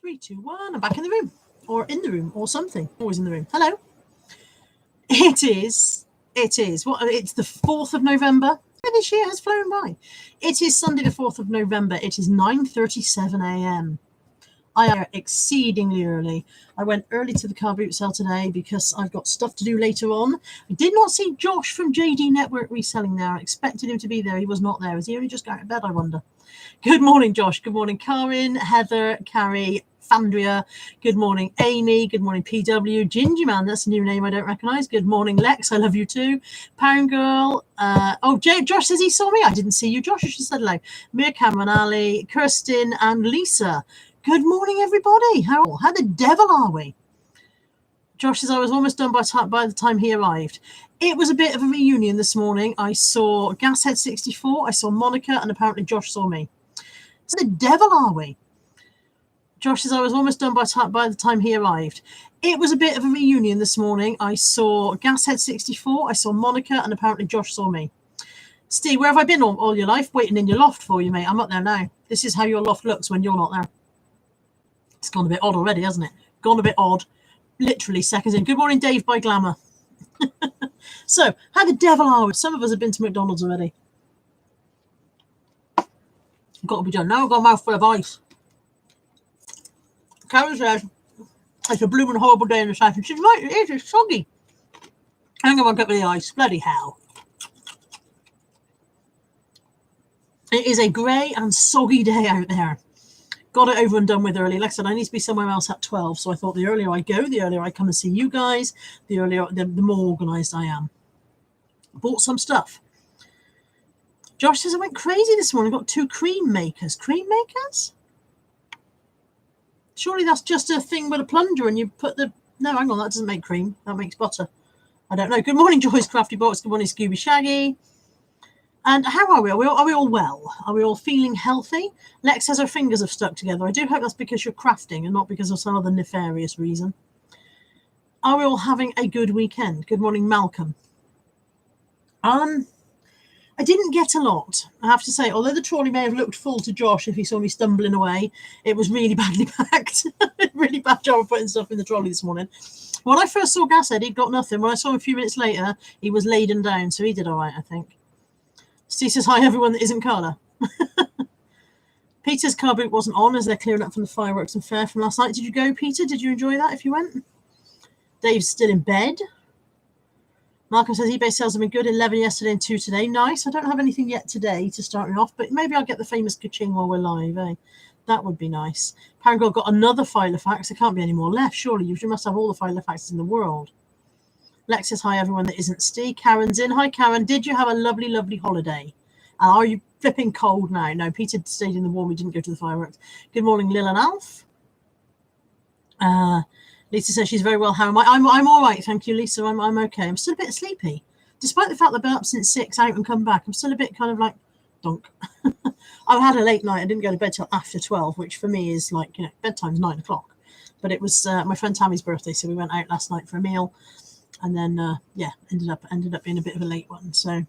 3, 2, 1. I'm back in the room, or something. Always in the room. Hello. It is. What? It's the 4th of November. This year has flown by. It is Sunday, the 4th of November. It is 9:37 a.m. I am exceedingly early. I went early to the car boot sale today because I've got stuff to do later on. I did not see Josh from JD Network Reselling there. I expected him to be there. He was not there. Has he only just got out of bed, I wonder? Good morning, Josh. Good morning, Karin, Heather, Carrie, Fandria. Good morning, Amy. Good morning, PW. Ginger Man, that's a new name I don't recognise. Good morning, Lex. I love you too. Pound Girl. Josh says he saw me. I didn't see you, Josh. You should have said hello. Mia Cameron Ali, Kirsten, and Lisa. Good morning, everybody. How the devil are we? Josh says I was almost done by the time he arrived. It was a bit of a reunion this morning. I saw Gashead 64. I saw Monica, and apparently Josh saw me. So the devil are we? Josh says I was almost done by the time he arrived. It was a bit of a reunion this morning. I saw Gashead 64. I saw Monica, and apparently Josh saw me. Steve, where have I been all your life? Waiting in your loft for you, mate. I'm up there now. This is how your loft looks when you're not there. It's gone a bit odd already, hasn't it? Gone a bit odd. Literally seconds in. Good morning, Dave by Glamour. So, how the devil are we? Some of us have been to McDonald's already. Got to be done. Now I've got a mouthful of ice. Karen says, it's a blooming horrible day in the south. And she's right, it is. It's soggy. Hang on, I'll get me the ice. Bloody hell. It is a grey and soggy day out there. Got it over and done with early. Like I said, I need to be somewhere else at 12. So I thought the earlier I go, the earlier I come and see you guys, the more organised I am. Bought some stuff. Josh says I went crazy this morning. Got 2 cream makers. Cream makers? Surely that's just a thing with a plunger and you put the... No, hang on, that doesn't make cream. That makes butter. I don't know. Good morning, Joyce Crafty Box. Good morning, Scooby Shaggy. And how are we? Are we all well? Are we all feeling healthy? Lex says her fingers have stuck together. I do hope that's because you're crafting and not because of some other nefarious reason. Are we all having a good weekend? Good morning, Malcolm. I didn't get a lot, I have to say. Although the trolley may have looked full to Josh if he saw me stumbling away, it was really badly packed. Really bad job of putting stuff in the trolley this morning. When I first saw Gashead, he'd got nothing. When I saw him a few minutes later, he was laden down, so he did all right, I think. Steve says, hi, everyone that isn't Carla. Peter's car boot wasn't on as they're clearing up from the fireworks and fair from last night. Did you go, Peter? Did you enjoy that if you went? Dave's still in bed. Malcolm says eBay sales have been good. 11 yesterday and 2 today. Nice. I don't have anything yet today to start me off, but maybe I'll get the famous ka-ching while we're live, eh? That would be nice. Parangirl got another file of facts. There can't be any more left, surely. You must have all the file of facts in the world. Lex says, hi, everyone that isn't Steve. Karen's in. Hi, Karen. Did you have a lovely, lovely holiday? And are you flipping cold now? No, Peter stayed in the warm. He didn't go to the fireworks. Good morning, Lil and Alf. Lisa says she's very well. How am I? I'm all right, thank you, Lisa. I'm okay. I'm still a bit sleepy, despite the fact that I've been up since 6, out and come back. I'm still a bit kind of like donk. I've had a late night. I didn't go to bed till after 12, which for me is like, you know, bedtime's 9 o'clock. But it was my friend Tammy's birthday, so we went out last night for a meal, and then ended up being a bit of a late one. So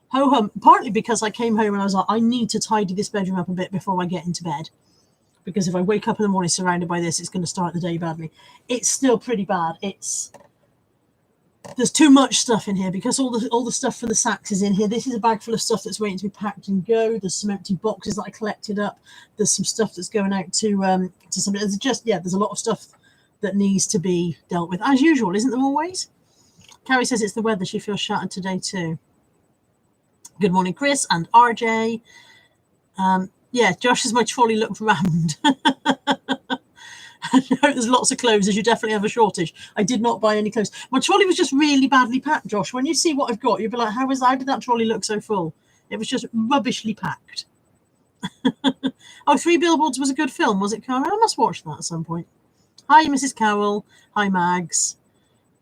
ho hum. Partly because I came home and I was like, I need to tidy this bedroom up a bit before I get into bed. Because if I wake up in the morning surrounded by this, it's going to start the day badly. It's still pretty bad. There's too much stuff in here because all the stuff for the sacks is in here. This is a bag full of stuff that's waiting to be packed and go. There's some empty boxes that I collected up. There's some stuff that's going out to somebody. There's a lot of stuff that needs to be dealt with, as usual, isn't there always? Carrie says it's the weather. She feels shattered today too. Good morning, Chris and RJ. Yeah, Josh says my trolley looked rammed. I know there's lots of clothes, as you definitely have a shortage. I did not buy any clothes. My trolley was just really badly packed, Josh. When you see what I've got, you'll be like, how did that trolley look so full? It was just rubbishly packed. Oh, 3 Billboards was a good film, was it, Carol? I must watch that at some point. Hi, Mrs. Carroll. Hi, Mags.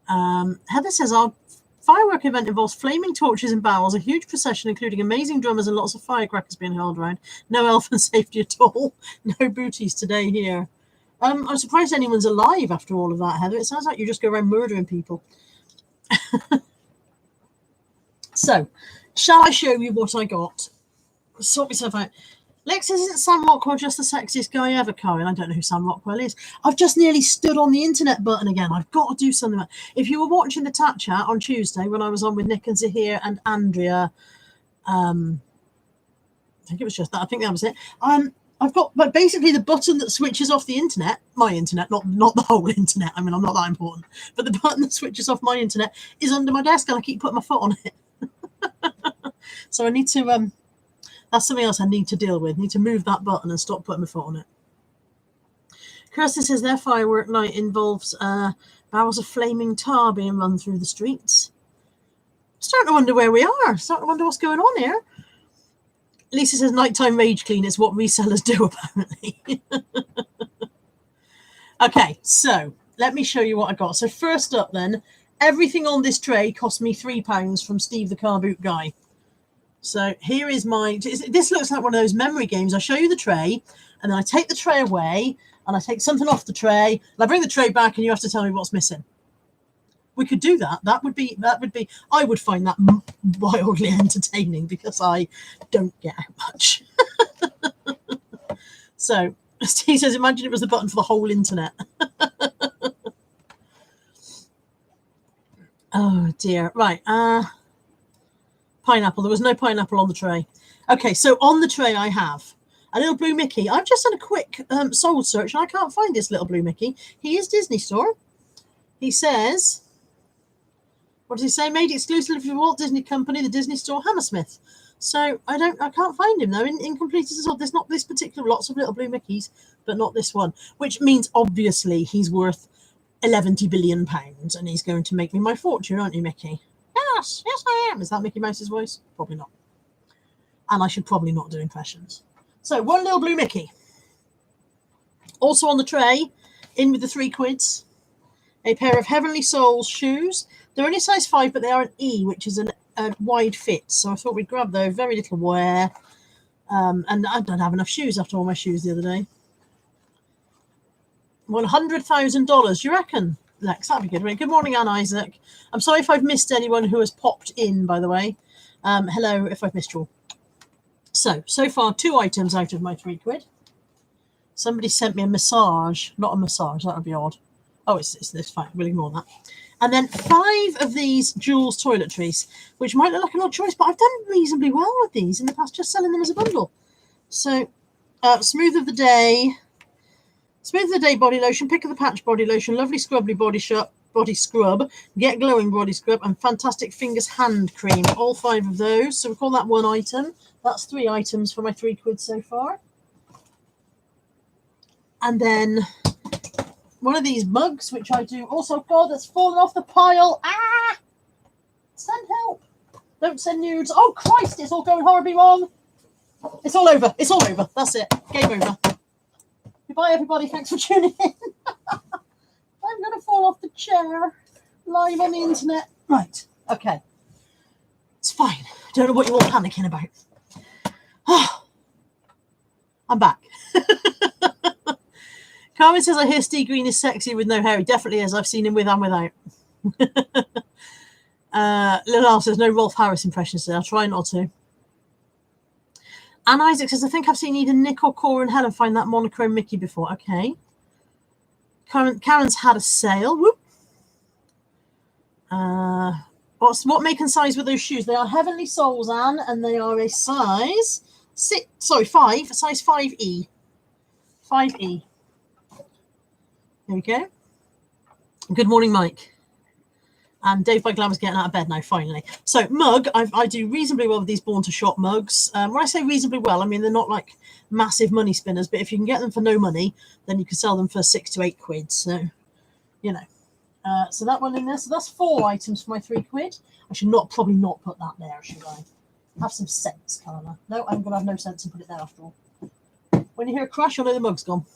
Heather says our firework event involves flaming torches and barrels, a huge procession including amazing drummers and lots of firecrackers being hurled around. No health and safety at all. No booties today here. I'm surprised anyone's alive after all of that, Heather. It sounds like you just go around murdering people. So, shall I show you what I got? Sort myself out. Lex, isn't Sam Rockwell just the sexiest guy ever, Karen? I don't know who Sam Rockwell is. I've just nearly stood on the internet button again. I've got to do something. If you were watching the Tap Chat on Tuesday when I was on with Nick and Zahir and Andrea, I think it was just that. I think that was it. I've got, but basically the button that switches off the internet, my internet, not the whole internet. I mean, I'm not that important, but the button that switches off my internet is under my desk, and I keep putting my foot on it. So I need to. That's something else I need to deal with. I need to move that button and stop putting my foot on it. Kirsten says their firework night involves barrels of flaming tar being run through the streets. I'm starting to wonder where we are. Starting to wonder what's going on here. Lisa says nighttime rage clean is what resellers do, apparently. Okay, so let me show you what I got. So first up then, everything on this tray cost me £3 from Steve the Car Boot Guy. So here is my, this looks like one of those memory games. I show you the tray, and then I take the tray away, and I take something off the tray, and I bring the tray back, and you have to tell me what's missing. We could do that. That would be, I would find that wildly entertaining because I don't get out much. So Steve says, imagine it was the button for the whole internet. Oh dear. Right. Pineapple. There was no pineapple on the tray. Okay, so on the tray I have a little blue Mickey. I've just done a quick soul search and I can't find this little blue Mickey. He is Disney Store. He says, what does he say? Made exclusively for Walt Disney Company, the Disney Store, Hammersmith. So I can't find him though. Incomplete as well. There's not this particular, lots of little blue Mickeys, but not this one, which means obviously he's worth £11 billion and he's going to make me my fortune, aren't you, Mickey? Yes, I am. Is that Mickey Mouse's voice? Probably not. And I should probably not do impressions. So one little blue Mickey. Also on the tray, in with the £3, a pair of Heavenly Souls shoes. They're only size 5, but they are an E, which is a wide fit. So I thought we'd grab those. Very little wear. And I don't have enough shoes after all my shoes the other day. $100,000, you reckon? Lex, that'd be good. Good morning, Anne Isaac. I'm sorry if I've missed anyone who has popped in, by the way. Hello, if I've missed you all. So far, 2 items out of my £3. Somebody sent me a massage. Not a massage, that would be odd. Oh, it's fine. We'll ignore that. And then 5 of these Jules toiletries, which might look like an odd choice, but I've done reasonably well with these in the past, just selling them as a bundle. So, Smooth of the Day body lotion, Pick of the Patch body lotion, Lovely Scrubbly body scrub, Get Glowing body scrub, and Fantastic Fingers hand cream. All 5 of those. So we call that 1 item. That's 3 items for my £3 so far. And then one of these mugs, which I do also. God, that's fallen off the pile. Ah! Send help. Don't send nudes. Oh, Christ, it's all going horribly wrong. It's all over. That's it. Game over. Goodbye, everybody. Thanks for tuning in. I'm going to fall off the chair live on the internet. Right. Okay. It's fine. Don't know what you're all panicking about. Oh, I'm back. Carmen says, I hear Steve Green is sexy with no hair. He definitely is. I've seen him with and without. Lil Al says, no Rolf Harris impressions today. I'll try not to. Anne Isaac says, I think I've seen either Nick or Cora and Helen find that monochrome Mickey before. Okay. Karen's had a sale. Whoop. What make and size were those shoes? They are Heavenly Souls, Anne, and they are a size 5, size 5E. 5E. There we go. Good morning, Mike. And Dave by Glam's getting out of bed now, finally. So, mug, I do reasonably well with these Born to Shop mugs. When I say reasonably well, I mean they're not like massive money spinners, but if you can get them for no money, then you can sell them for £6 to £8. So, you know. So that one in there. So that's 4 items for my £3. I should probably not put that there, should I? Have some sense, Carla. No, I'm going to have no sense and put it there after all. When you hear a crash, you'll know the mug's gone.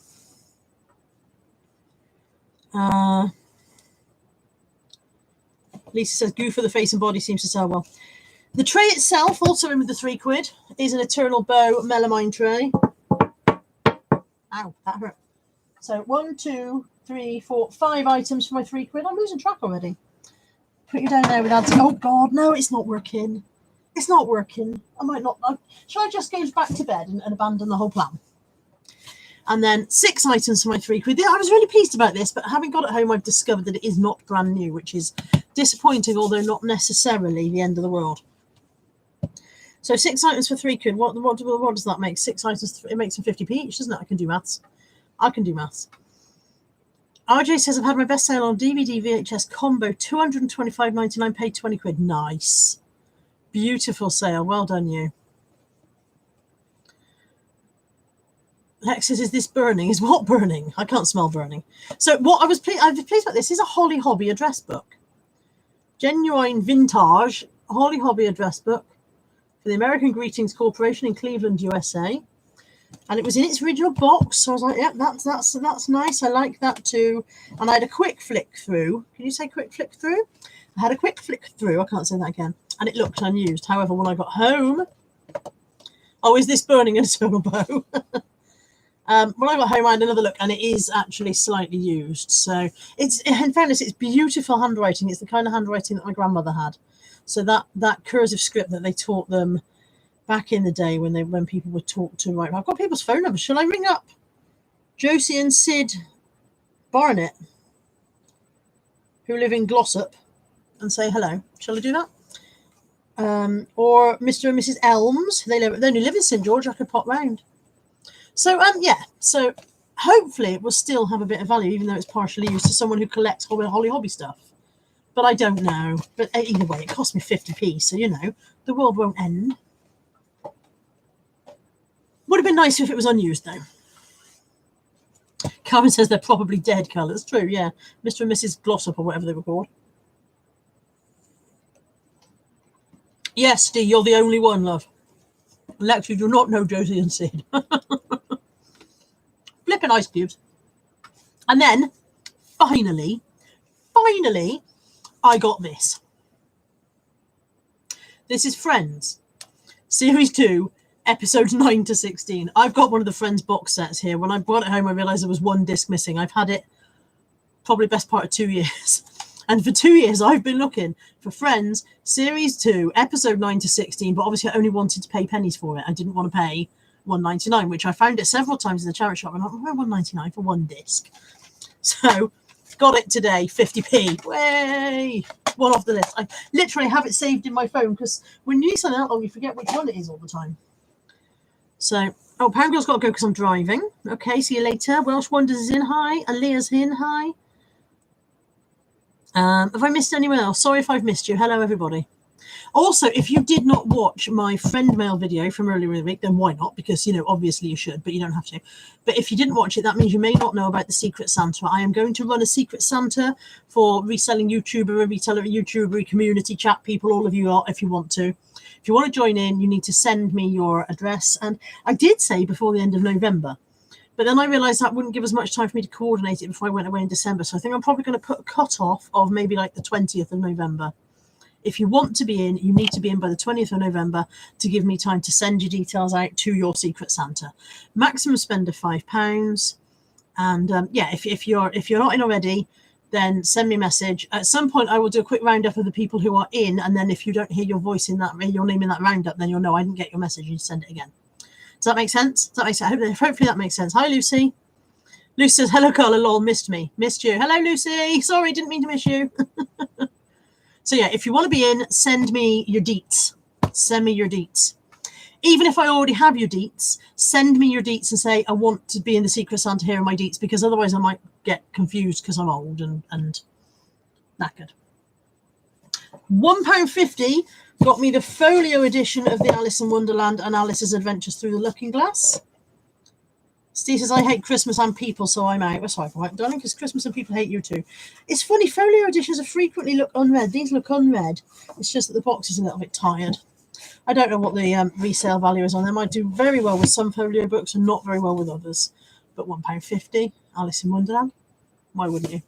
Lisa says, goo for the face and body seems to sell well. The tray itself, also in with the £3, is an Eternal Bow melamine tray. Ow, that hurt. So 1, 2, 3, 4, 5 items for my £3. I'm losing track already. Put you down there with ads. Oh, God, no, it's not working. It's not working. I might not. Shall I just go back to bed and abandon the whole plan? And then 6 items for my £3. I was really pleased about this, but having got it home, I've discovered that it is not brand new, which is disappointing, although not necessarily the end of the world. So 6 items for £3. What does that make? 6 items, it makes them 50p each, doesn't it? I can do maths. RJ says, I've had my best sale on DVD VHS combo, £225.99, paid £20. Nice. Beautiful sale. Well done, you. Lexus, is this burning? Is what burning? I can't smell burning. So what I was pleased about this is a Holly Hobby address book. Genuine vintage Holly Hobby address book for the American Greetings Corporation in Cleveland, USA. And it was in its original box. So I was like, yeah, that's nice. I like that too. And I had a quick flick through. Can you say quick flick through? I had a quick flick through. I can't say that again. And it looked unused. However, when I got home, oh, is this burning an eternal bow? When I got home, I had another look, and it is actually slightly used. So it's, in fairness, it's beautiful handwriting. It's the kind of handwriting that my grandmother had. So that cursive script that they taught them back in the day when people were taught to write. I've got people's phone numbers. Shall I ring up Josie and Sid Barnett, who live in Glossop, and say hello? Shall I do that? Or Mr. and Mrs. Elms. They only live in St. George. I could pop round. So yeah. So hopefully it will still have a bit of value, even though it's partially used, to someone who collects Holly Hobby stuff. But I don't know. But either way, it cost me 50p. So the world won't end. Would have been nice if it was unused, though. Carmen says they're probably dead colours. True, yeah. Mr. and Mrs. Glossop, or whatever they were called. Yes, Dee, you're the only one, love. Lex, you do not know Josie and Sid. Flipping ice cubes. And then, finally, I got this. This is Friends, Series 2, Episodes 9 to 16. I've got one of the Friends box sets here. When I brought it home, I realised there was one disc missing. I've had it probably best part of 2 years. And for 2 years, I've been looking for Friends, Series 2, Episode 9 to 16, but obviously I only wanted to pay pennies for it. I didn't want to pay $1.99, which I found it several times in the charity shop. And I'm like, $1.99 for one disc. So, got it today, 50p. Way! One off the list. I literally have it saved in my phone, because when you need something that long, you forget which one it is all the time. So, oh, Pound Girl's got to go because I'm driving. Okay, see you later. Welsh Wonders is in. Hi. Aaliyah's in. Hi. Have I missed anyone else? Sorry if I've missed you. Hello, everybody. Also, if you did not watch my friend mail video from earlier in the week, then why not? Because, obviously you should, but you don't have to. But if you didn't watch it, that means you may not know about the Secret Santa. I am going to run a Secret Santa for reselling YouTuber, retailer, YouTuber, community chat people, all of you are, if you want to. If you want to join in, you need to send me your address. And I did say before the end of November. But then I realised that wouldn't give as much time for me to coordinate it before I went away in December. So I think I'm probably going to put a cut-off of maybe like the 20th of November. If you want to be in, you need to be in by the 20th of November to give me time to send your details out to your Secret Santa. Maximum spend of £5. And yeah, if you're not in already, then send me a message. At some point, I will do a quick roundup of the people who are in. And then if you don't hear your voice in that, your name in that roundup, then you'll know I didn't get your message. You send it again. Does that make sense? Hopefully that makes sense. Hi, Lucy. Lucy says, hello, Carla. Lol, missed me. Missed you. Hello, Lucy. Sorry, didn't mean to miss you. So, yeah, if you want to be in, send me your deets. Send me your deets. Even if I already have your deets, send me your deets and say, I want to be in the Secret Santa, here are my deets, because otherwise I might get confused because I'm old and knackered. £1.50 got me the folio edition of the Alice in Wonderland and Alice's Adventures Through the Looking Glass. Steve says, I hate Christmas and people, so I'm out. That's right, darling, because Christmas and people hate you too. It's funny, folio editions are frequently look unread. These look unread. It's just that the box is a little bit tired. I don't know what the resale value is on them. I do very well with some folio books and not very well with others. But £1.50, Alice in Wonderland. Why wouldn't you?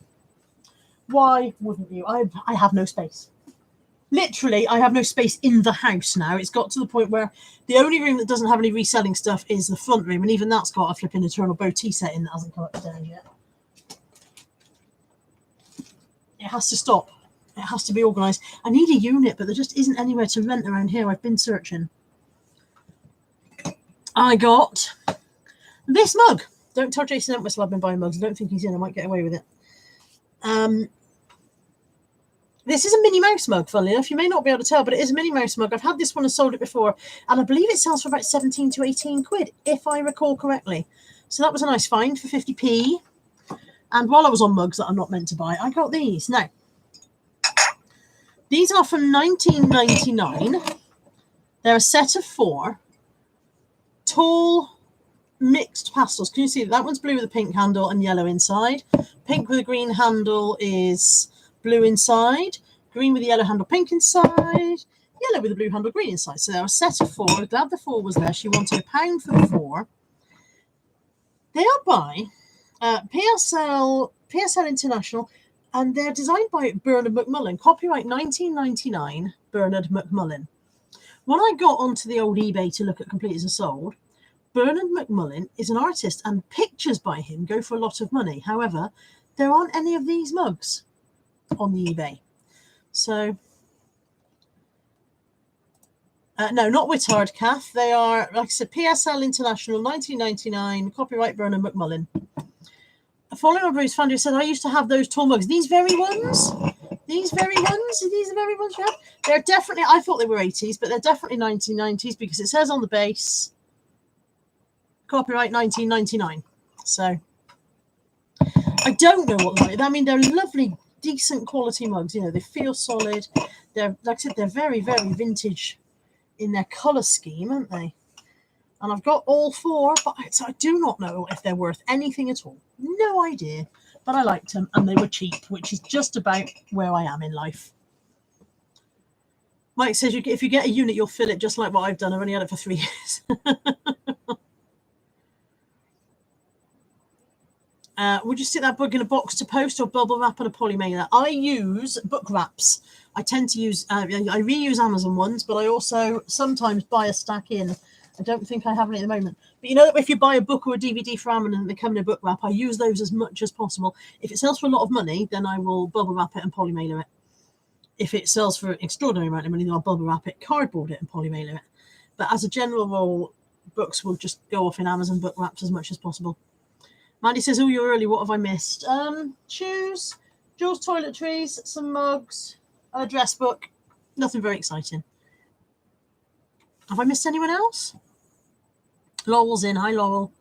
Why wouldn't you? I have no space. Literally, I have no space in the house now. It's got to the point where the only room that doesn't have any reselling stuff is the front room, and even that's got a flipping Eternal Bow tea set in that hasn't come upstairs yet. It has to stop. It has to be organised. I need a unit, but there just isn't anywhere to rent around here. I've been searching. I got this mug. Don't tell Jason Entwistle I've been buying mugs. I don't think he's in. I might get away with it. This is a Minnie Mouse mug, funnily enough. You may not be able to tell, but it is a Minnie Mouse mug. I've had this one and sold it before, and I believe it sells for about 17 to 18 quid, if I recall correctly. So that was a nice find for 50p. And while I was on mugs that I'm not meant to buy, I got these. Now, these are from 1999. They're a set of 4 tall mixed pastels. Can you see that one's blue with a pink handle and yellow inside? Pink with a green handle is blue inside. Green with a yellow handle, pink inside. Yellow with a blue handle, green inside. So they're a set of 4. I'm glad the 4 was there. She wanted £1 for the 4. They are by PSL International, and they're designed by Bernard McMullen. Copyright 1999, Bernard McMullen. When I got onto the old eBay to look at completed and sold, Bernard McMullen is an artist, and pictures by him go for a lot of money. However, there aren't any of these mugs on the eBay. So, no, not Wittard, Kath. They are, like I said, PSL International, 1999, copyright Bernard McMullen. Following on Bruce Fandy said, I used to have those tall mugs. These very ones? These very ones? Are these the very ones you have? They're definitely, I thought they were 80s, but they're definitely 1990s because it says on the base, copyright 1999. So, I don't know what they're like. I mean, they're lovely, decent quality mugs. You know, they feel solid. They're, like I said, they're very, very vintage in their colour scheme, aren't they? And I've got all 4, but I do not know if they're worth anything at all. No idea. But I liked them, and they were cheap, which is just about where I am in life. Mike says, if you get a unit, you'll fill it just like what I've done. I've only had it for 3 years. Would you stick that book in a box to post or bubble wrap and a poly mailer? I use book wraps. I tend to use, I reuse Amazon ones, but I also sometimes buy a stack in. I don't think I have any at the moment. But you know, if you buy a book or a DVD for Amazon and they come in a book wrap, I use those as much as possible. If it sells for a lot of money, then I will bubble wrap it and poly mailer it. If it sells for an extraordinary amount of money, then I'll bubble wrap it, cardboard it, and poly mailer it. But as a general rule, books will just go off in Amazon book wraps as much as possible. Mandy says, oh, you're early. What have I missed? Shoes, Jules toiletries, some mugs, a dress book. Nothing very exciting. Have I missed anyone else? Laurel's in. Hi, Laurel.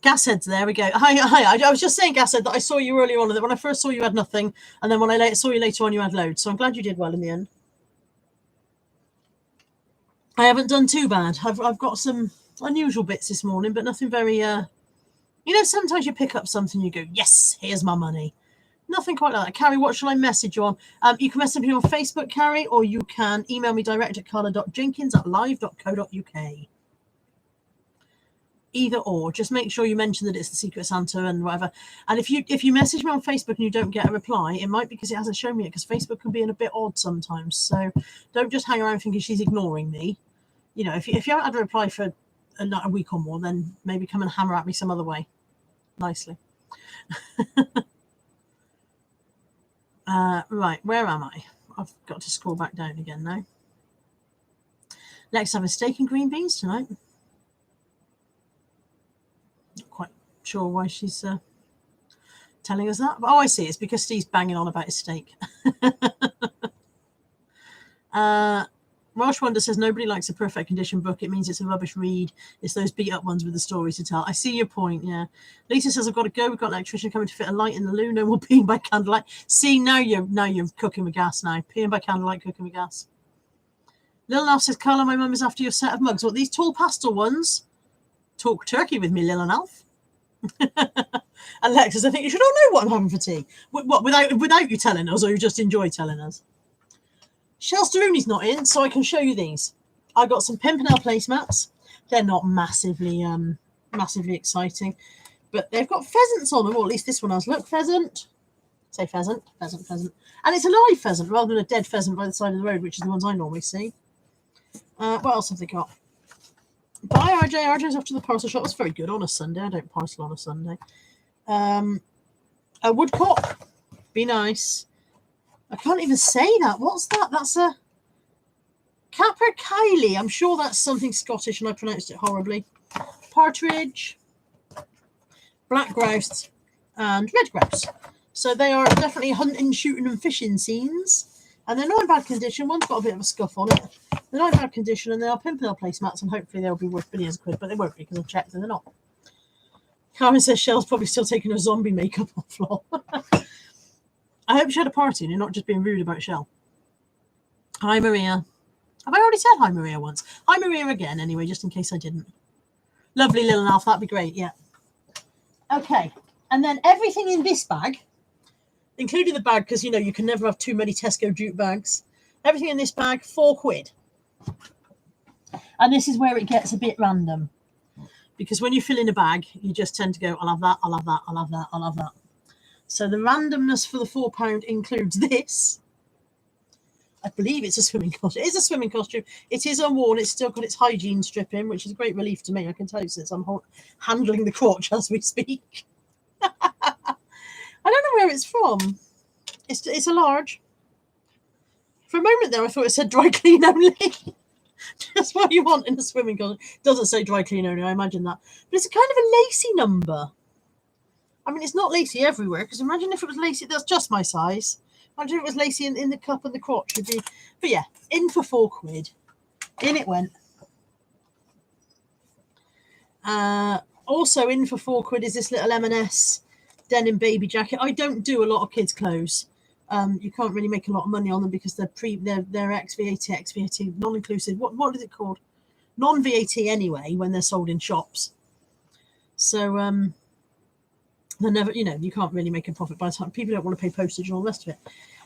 Gashead's there. We go. Hi. I was just saying, Gashead, that I saw you earlier on. That when I first saw you, had nothing. And then when I saw you later on, you had loads. So I'm glad you did well in the end. I haven't done too bad. I've got some unusual bits this morning, but nothing very... You know, sometimes you pick up something, you go, yes, here's my money. Nothing quite like that. Carrie, what shall I message you on? You can message me on Facebook, Carrie, or you can email me direct at carla.jenkins@live.co.uk. Either or. Just make sure you mention that it's the Secret Santa and whatever. And if you message me on Facebook and you don't get a reply, it might be because it hasn't shown me it, because Facebook can be a bit odd sometimes. So don't just hang around thinking she's ignoring me. You know, if you haven't had a reply for a week or more, then maybe come and hammer at me some other way. Nicely. Right, where am I? I've got to scroll back down again now. Lex having steak and green beans tonight. Not quite sure why she's telling us that. But, oh, I see. It's because Steve's banging on about his steak. Welsh Wonder says, nobody likes a perfect condition book. It means it's a rubbish read. It's those beat up ones with the stories to tell. I see your point, yeah. Lisa says, I've got to go. We've got an electrician coming to fit a light in the loo. No more peeing by candlelight. See, now you're cooking with gas now. Peeing by candlelight, cooking with gas. Lil Alf says, Carla, my mum is after your set of mugs. What, these tall pastel ones? Talk turkey with me, Lil and Alf. Alexis, I think you should all know what I'm having for tea. What, without you telling us, or you just enjoy telling us? Shell Staruni's not in, so I can show you these. I got some Pimpernel placemats. They're not massively exciting, but they've got pheasants on them, or at least this one has. Look, pheasant. Say pheasant. And it's a live pheasant rather than a dead pheasant by the side of the road, which is the ones I normally see. What else have they got? Bye, RJ. RJ's off to the parcel shop. That's very good on a Sunday. I don't parcel on a Sunday. A woodcock. Be nice. I can't even say that. What's that? That's a capercaillie. I'm sure that's something Scottish and I pronounced it horribly. Partridge, black grouse, and red grouse. So they are definitely hunting, shooting, and fishing scenes. And they're not in bad condition. One's got a bit of a scuff on it. They're not in bad condition, and they are Pimpernel placemats, and hopefully they'll be worth billions of quid, but they won't be because I've checked and they're not. Karen says Shell's probably still taking her zombie makeup off floor. I hope she had a party and you're not just being rude about Shell. Hi, Maria. Have I already said hi, Maria, once? Hi, Maria again, anyway, just in case I didn't. Lovely little Alf, that'd be great, yeah. Okay, and then everything in this bag, including the bag, because, you know, you can never have too many Tesco jute bags. Everything in this bag, £4. And this is where it gets a bit random. Because when you fill in a bag, you just tend to go, I'll have that, I'll have that, I'll have that, I'll have that. So the randomness for the £4 includes this. I believe it's a swimming costume. It is a swimming costume. It is unworn. It's still got its hygiene strip in, which is a great relief to me, I can tell you, since I'm handling the crotch as we speak. I don't know where it's from. It's a large. For a moment there, I thought it said dry clean only. That's what you want in a swimming costume. It doesn't say dry clean only, I imagine that. But it's a kind of a lacy number. I mean, it's not lacy everywhere, because imagine if it was lacy, that's just my size. Imagine if it was lacy in the cup and the crotch would be. But yeah, in for £4. In it went. Also in for £4 is this little M&S denim baby jacket. I don't do a lot of kids' clothes. You can't really make a lot of money on them because they're ex-VAT, non-inclusive. What is it called? Non-VAT anyway, when they're sold in shops. So they're never, you know, you can't really make a profit by the time people don't want to pay postage and all the rest of it.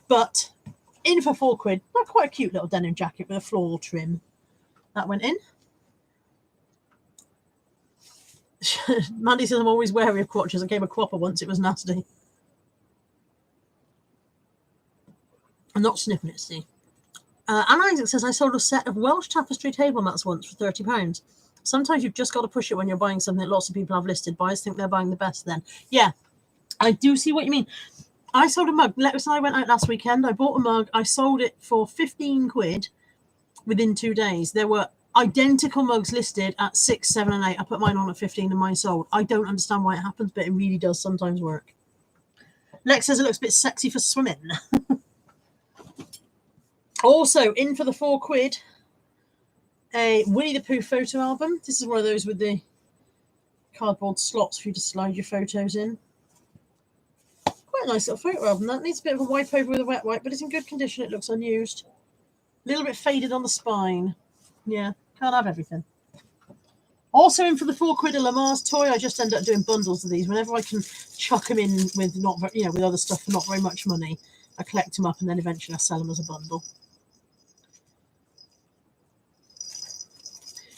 But in for £4, not quite a cute little denim jacket with a floral trim. That went in. Mandy says I'm always wary of crotches. I gave a cropper once, it was nasty. I'm not sniffing it, see. Anne Isaac says I sold a set of Welsh tapestry table mats once for £30. Sometimes you've just got to push it when you're buying something that lots of people have listed. Buyers think they're buying the best then. Yeah, I do see what you mean. I sold a mug. Lex and I went out last weekend. I bought a mug. I sold it for £15 within 2 days. There were identical mugs listed at 6, 7, and 8. I put mine on at 15 and mine sold. I don't understand why it happens, but it really does sometimes work. Lex says it looks a bit sexy for swimming. Also, in for the £4, a Winnie the Pooh photo album. This is one of those with the cardboard slots for you to slide your photos in. Quite a nice little photo album. That needs a bit of a wipe over with a wet wipe, but it's in good condition. It looks unused. A little bit faded on the spine. Yeah, can't have everything. Also in for the £4 a Lamar's toy. I just end up doing bundles of these. Whenever I can chuck them in with with other stuff for not very much money, I collect them up and then eventually I sell them as a bundle.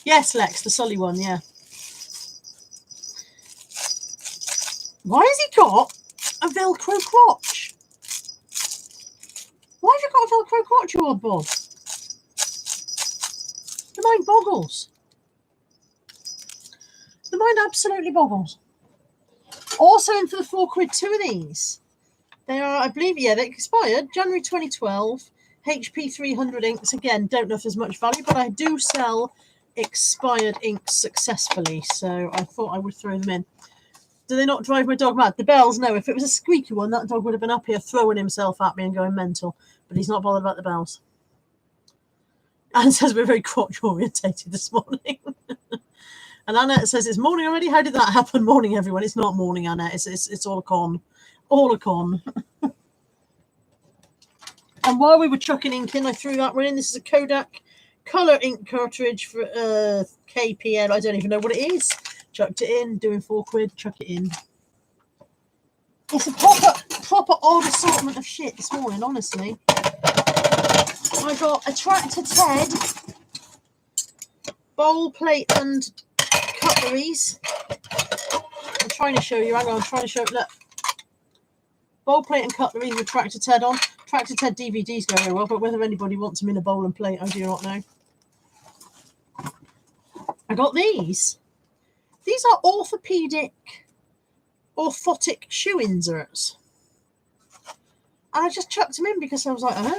Yes, Lex, the Sully one, yeah. Why has he got a Velcro crotch? Why have you got a Velcro crotch, you odd bod? The mind boggles. The mind absolutely boggles. Also in for the £4, 2 of these. They are, I believe, yeah, they expired January 2012. HP 300 inks. Again, don't know if there's much value, but I do sell expired inks successfully, so I thought I would throw them in. Do they not drive my dog mad? The bells, no. If it was a squeaky one, that dog would have been up here throwing himself at me and going mental, but he's not bothered about the bells. Anne says we're very crotch orientated this morning. And Annette says it's morning already. How did that happen? Morning, everyone. It's not morning, Annette. It's all a con. All a con. And while we were chucking ink in, I threw that one in. This is a Kodak color ink cartridge for KPN. I don't even know what it is. Chucked it in, doing £4, chuck it in. It's a proper odd assortment of shit this morning, honestly. I got a Tractor Ted bowl, plate and cutleries. I'm trying to show you. Hang on, I'm trying to show you. Look. Bowl, plate and cutlery with Tractor Ted on. Tractor Ted DVDs go very well, but whether anybody wants them in a bowl and plate, I do not know. I got these. These are orthotic shoe inserts. And I just chucked them in because I was like, I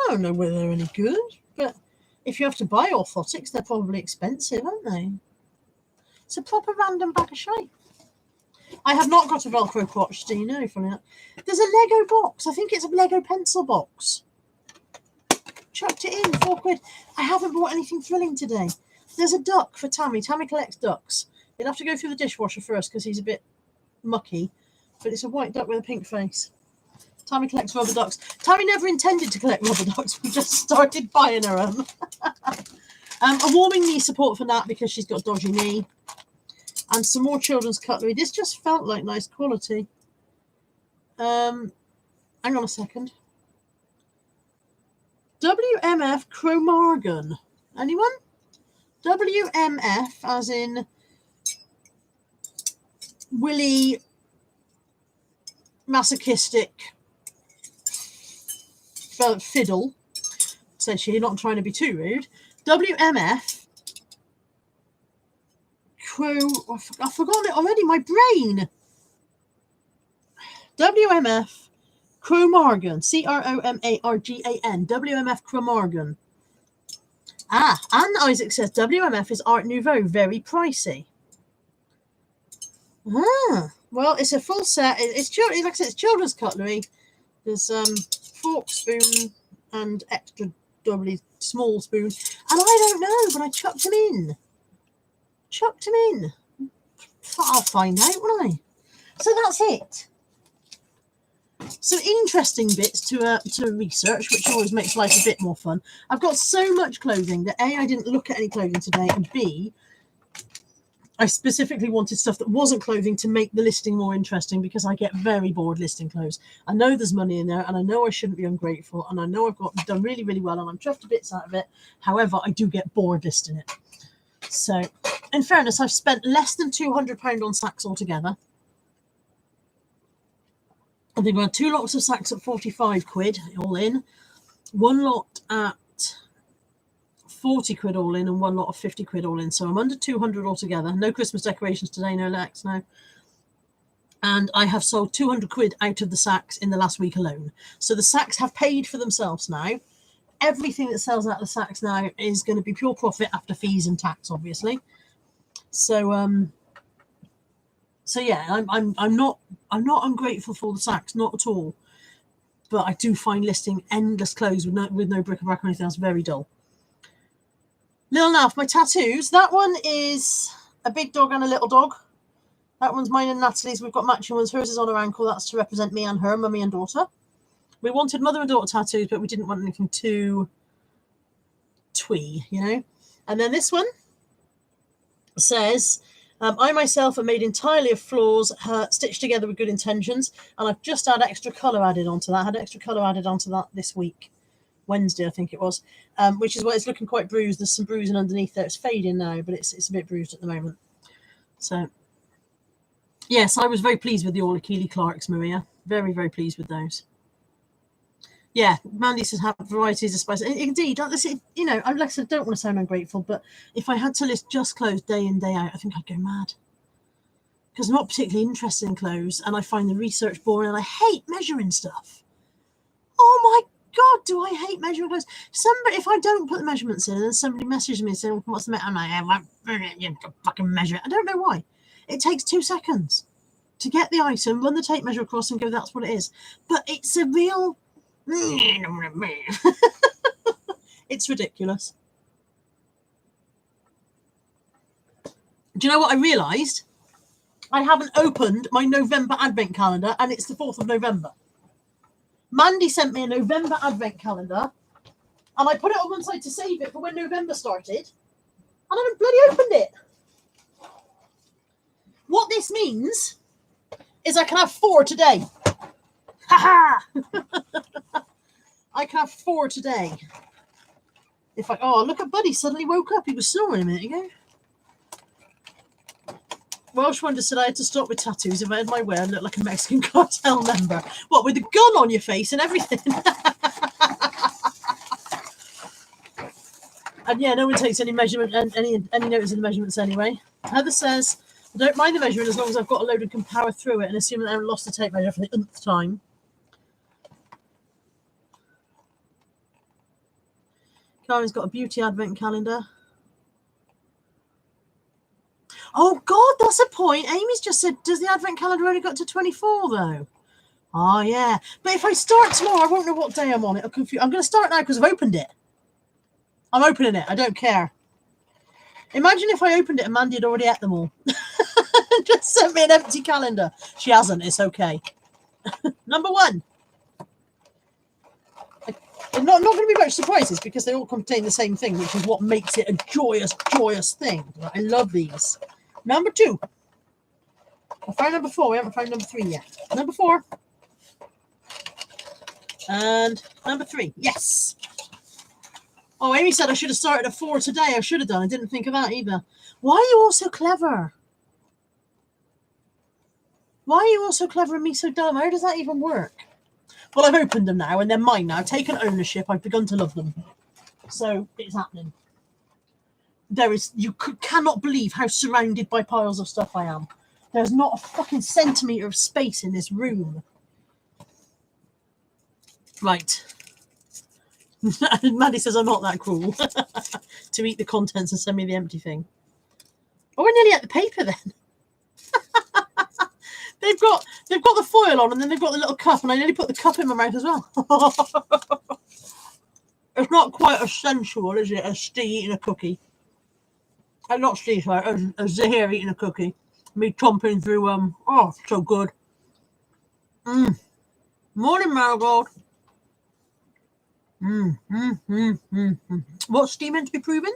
don't know whether they're any good. But if you have to buy orthotics, they're probably expensive, aren't they? It's a proper random bag of shite. I have not got a Velcro crotch, do you know? Funny enough. There's a Lego box. I think it's a Lego pencil box. Chucked it in, £4. I haven't bought anything thrilling today. There's a duck for Tammy. Tammy collects ducks. You'll have to go through the dishwasher first because he's a bit mucky. But it's a white duck with a pink face. Tammy collects rubber ducks. Tammy never intended to collect rubber ducks. We just started buying her them. A warming knee support for Nat because she's got a dodgy knee. And some more children's cutlery. This just felt like nice quality. Hang on a second. WMF Chromargan. Anyone? WMF as in Willy masochistic fiddle. Said she, not trying to be too rude. WMF I've forgotten it already. My brain. WMF Chromargan. Cromargan. WMF Chromargan. Anne Isaac says WMF is Art Nouveau, very pricey. Well, it's a full set. It's like I said, it's children's cutlery. There's fork, spoon, and extra doubly small spoon. And I don't know, but I chucked them in. I'll find out, won't I? So that's it. Some interesting bits to research, which always makes life a bit more fun. I've got so much clothing that A, I didn't look at any clothing today, and B, I specifically wanted stuff that wasn't clothing to make the listing more interesting because I get very bored listing clothes. I know there's money in there and I know I shouldn't be ungrateful and I know I've done really, really well and I'm chuffed to bits out of it. However, I do get bored listing it. So, in fairness, I've spent less than £200 on sacks altogether. I think I had 2 lots of sacks at £45 all in, 1 lot at £40 all in, and 1 lot of £50 all in. So I'm under 200 altogether. No Christmas decorations today, no Lex, no. And I have sold £200 out of the sacks in the last week alone. So the sacks have paid for themselves now. Everything that sells out of the sacks now is going to be pure profit after fees and tax, obviously. So yeah, I'm not ungrateful for the sacks, not at all. But I do find listing endless clothes with no bric-a-brac or anything else very dull. Lil Naff, my tattoos. That one is a big dog and a little dog. That one's mine and Natalie's. We've got matching ones. Hers is on her ankle. That's to represent me and her, mummy and daughter. We wanted mother and daughter tattoos, but we didn't want anything too twee, you know. And then this one says, I myself am made entirely of flaws, stitched together with good intentions, and I've just had extra colour added onto that. I had extra colour added onto that this week. Wednesday, I think it was, which is why it's looking quite bruised. There's some bruising underneath there. It's fading now, but it's a bit bruised at the moment. So, yes, I was very pleased with the All Keely Clarks, Maria. Very, very pleased with those. Yeah, Mandy says have varieties of spice. Indeed, you know, like I said, I don't want to sound ungrateful, but if I had to list just clothes day in, day out, I think I'd go mad. Because I'm not particularly interested in clothes, and I find the research boring, and I hate measuring stuff. Oh my God, do I hate measuring clothes? If I don't put the measurements in, and then somebody messages me and says, what's the measure? I'm like, you fucking measure it. I don't know why. It takes 2 seconds to get the item, run the tape measure across, and go, that's what it is. But it's a real... It's ridiculous. Do you know what I realised? I haven't opened my November advent calendar, and it's the 4th of November. Mandy sent me a November advent calendar, and I put it on one side to save it for when November started, and I haven't bloody opened it. What this means is I can have 4 today. Ha ha! I can have 4 today. Look at Buddy suddenly woke up. He was snoring a minute ago. Welsh Wonder said I had to stop with tattoos. If I had my way, I'd look like a Mexican cartel member. What, with a gun on your face and everything? And yeah, no one takes any measurement and any notice of the measurements anyway. Heather says, I don't mind the measurement as long as I've got a load and can power through it, and assuming I haven't lost the tape measure for the nth time. Karen's got a beauty advent calendar. Oh, God, that's a point. Amy's just said, does the advent calendar only got to 24, though? Oh, yeah. But if I start tomorrow, I won't know what day I'm on. It'll confuse. I'm going to start now because I've opened it. I'm opening it. I don't care. Imagine if I opened it and Mandy had already ate them all. Just sent me an empty calendar. She hasn't. It's okay. Number 1. Not going to be much surprises because they all contain the same thing, which is what makes it a joyous thing. I love these. Number 2. I found number 4. We haven't found number 3 yet. Number 4. And number 3. Yes. Oh, Amy said I should have started at 4 today. I should have done. I didn't think of that either. Why are you all so clever? Why are you all so clever and me so dumb? How does that even work? Well, I've opened them now, and they're mine now. I've taken ownership. I've begun to love them. So it's happening. You cannot believe how surrounded by piles of stuff I am. There's not a fucking centimetre of space in this room. Right. Maddie says I'm not that cruel to eat the contents and send me the empty thing. Oh, I nearly ate the paper then. They've got the foil on and then they've got the little cup, and I nearly put the cup in my mouth as well. It's not quite as sensual, is it, as Steve eating a cookie? Not Steve, sorry, as Zahir eating a cookie. Me chomping through, oh, so good. Morning, Marigold. What's Steve meant to be proving?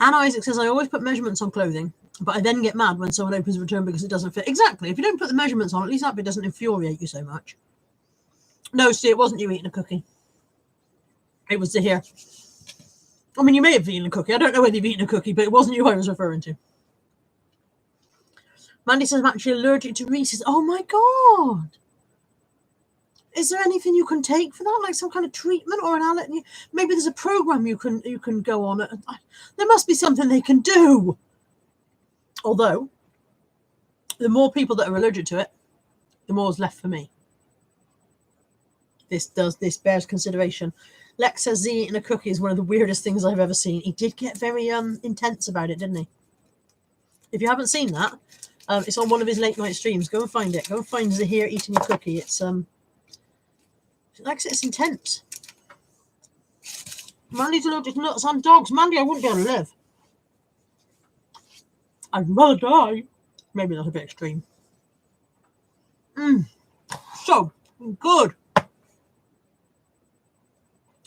Anne Isaac says, I always put measurements on clothing, but I then get mad when someone opens a return because it doesn't fit. Exactly. If you don't put the measurements on, at least that bit doesn't infuriate you so much. No, Steve, it wasn't you eating a cookie. It was Zahir. I mean, you may have eaten a cookie. I don't know whether you've eaten a cookie, but it wasn't you I was referring to. Mandy says, I'm actually allergic to Reese's. Oh, my God. Is there anything you can take for that? Like some kind of treatment or an allergy? Maybe there's a program you can go on. There must be something they can do. Although, the more people that are allergic to it, the more is left for me. This bears consideration. Lex says Z eating a cookie is one of the weirdest things I've ever seen. He did get very intense about it, didn't he? If you haven't seen that, it's on one of his late night streams. Go and find it. Go and find Zahir eating a cookie. It's like it's intense. Mandy's allergic to nuts and dogs. Mandy, I wouldn't be able to live. I'd rather die. Maybe that's a bit extreme. So good.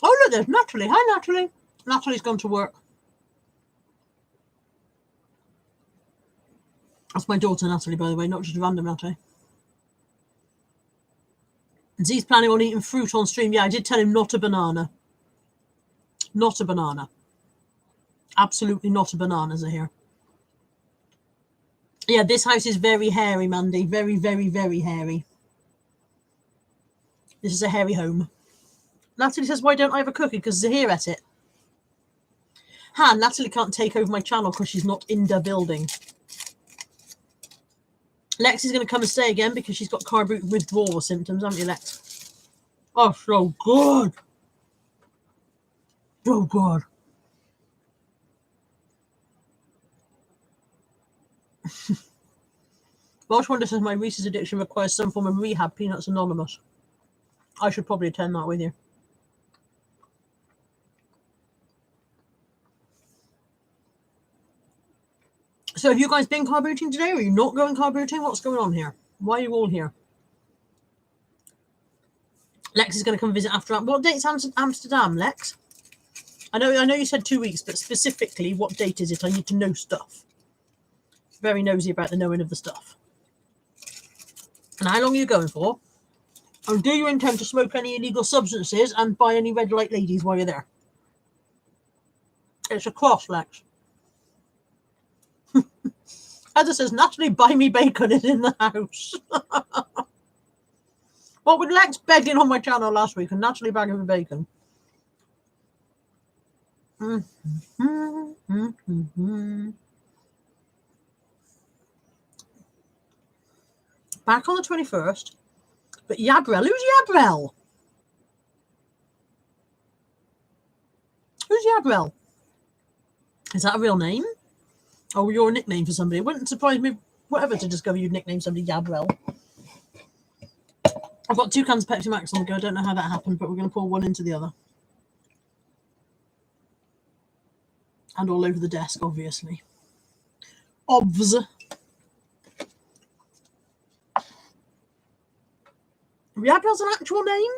Oh, look, there's Natalie. Hi, Natalie. Natalie's gone to work. That's my daughter, Natalie, by the way, not just a random Natalie. Z's planning on eating fruit on stream. Yeah, I did tell him not a banana. Not a banana. Absolutely not a banana, Zahir. Yeah, this house is very hairy, Mandy. Very, very, very hairy. This is a hairy home. Natalie says, why don't I have a cookie? Because Zahir ate it. Natalie can't take over my channel because she's not in the building. Lex is going to come and stay again because she's got carb withdrawal symptoms, haven't you, Lex? Oh, so good. So good. Welsh Wonder says my Reese's addiction requires some form of rehab. Peanuts Anonymous. I should probably attend that with you. So have you guys been carb booting today? Or are you not going carb booting? What's going on here? Why are you all here? Lex is going to come visit after. What date's Amsterdam, Lex? I know you said 2 weeks, but specifically, what date is it? I need to know stuff. Very nosy about the knowing of the stuff. And how long are you going for? And do you intend to smoke any illegal substances and buy any red light ladies while you're there? It's a cross, Lex. Heather says, Natalie, buy me bacon is in the house. Well, with Lex begging on my channel last week and Natalie bagging for bacon. Back on the 21st, But Yabrel, who's Yabrel? Who's Yabrel? Is that a real name? Or your nickname for somebody? It wouldn't surprise me whatever to discover you'd nickname somebody Yabrel. I've got 2 cans of Pepsi Max on the go. I don't know how that happened, but we're going to pour one into the other. And all over the desk, obviously. Obvs. Yabrel's an actual name?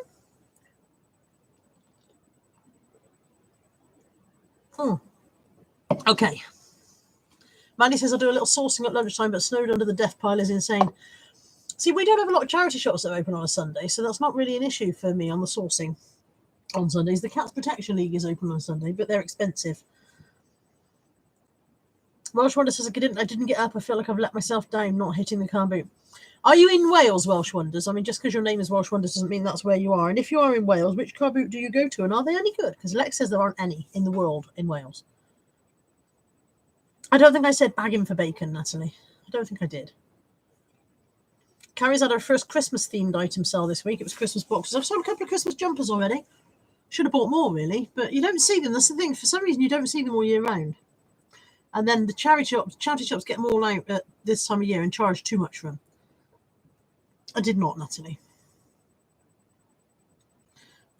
Okay. Mandy says I'll do a little sourcing at lunchtime, but snowed under the death pile is insane. See, we don't have a lot of charity shops that are open on a Sunday, so that's not really an issue for me on the sourcing on Sundays. The Cats Protection League is open on Sunday, but they're expensive. Welsh Wonder says I didn't get up. I feel like I've let myself down not hitting the car boot. Are you in Wales, Welsh Wonders? I mean, just because your name is Welsh Wonders doesn't mean that's where you are. And if you are in Wales, which car boot do you go to? And are they any good? Because Lex says there aren't any in the world in Wales. I don't think I said bagging for bacon, Natalie. I don't think I did. Carrie's had her first Christmas-themed item sale this week. It was Christmas boxes. I've sold a couple of Christmas jumpers already. Should have bought more, really. But you don't see them. That's the thing. For some reason, you don't see them all year round. And then the charity shops get them all out at this time of year and charge too much for them. I did not, Natalie.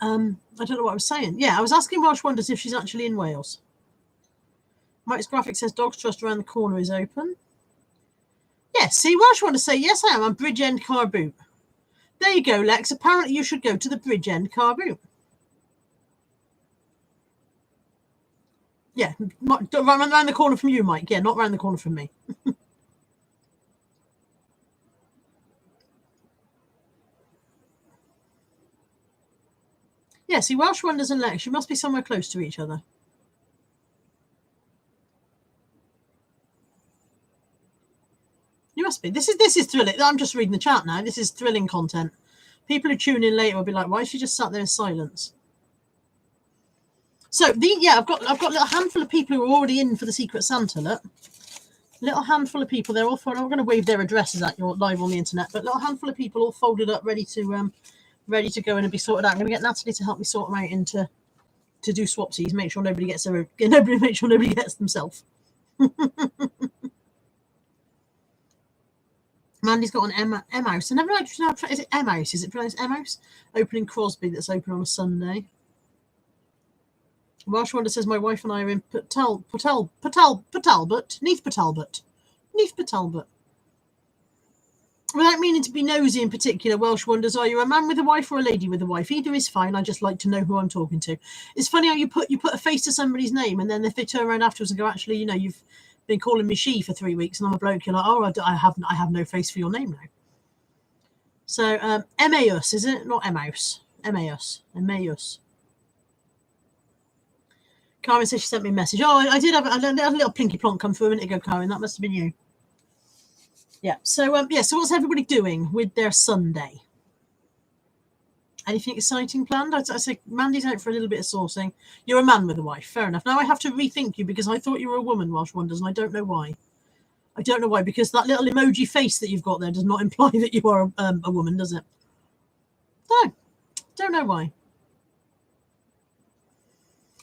I don't know what I was saying. Yeah, I was asking Welsh Wonders if she's actually in Wales. Mike's Graphic says Dogs Trust around the corner is open. Yes, see, Welsh Wonders say, yes, I am. I'm Bridgend Car Boot. There you go, Lex. Apparently you should go to the Bridgend Car Boot. Yeah, around the corner from you, Mike. Yeah, not around the corner from me. Yeah, see, Welsh Wonders and Lex, you must be somewhere close to each other. You must be. This is thrilling. I'm just reading the chat now. This is thrilling content. People who tune in later will be like, why is she just sat there in silence? So I've got a little handful of people who are already in for the Secret Santa. Look, little handful of people. They're all I'm not going to wave their addresses at you live on the internet, but a little handful of people all folded up, ready to go in and be sorted out. I'm going to get Natalie to help me sort them out to do swapsies. Make sure nobody gets themselves. Mandy's got an M-House. I never actually know. Is it M-House? Is it pronounced M-House? Opening Crosby that's open on a Sunday. Welsh Wonder says my wife and I are in Petalbert. Neath Petalbert. Without meaning to be nosy in particular, Welsh Wonders, are you a man with a wife or a lady with a wife? Either is fine. I just like to know who I'm talking to. It's funny how you put a face to somebody's name, and then if they turn around afterwards and go, actually, you've been calling me she for 3 weeks, and I'm a bloke. You're like, oh, I have no face for your name now. So Emmaus, is it? Not Emmaus. Emmaus. Karen says she sent me a message. Oh, I did have a little plinky plonk come through a minute ago, Karen. That must have been you. Yeah. So so what's everybody doing with their Sunday? Anything exciting planned? I say Mandy's out for a little bit of sourcing. You're a man with a wife. Fair enough. Now I have to rethink you because I thought you were a woman, Welsh Wonders, and I don't know why. Because that little emoji face that you've got there does not imply that you are a woman, does it? No. Don't know why.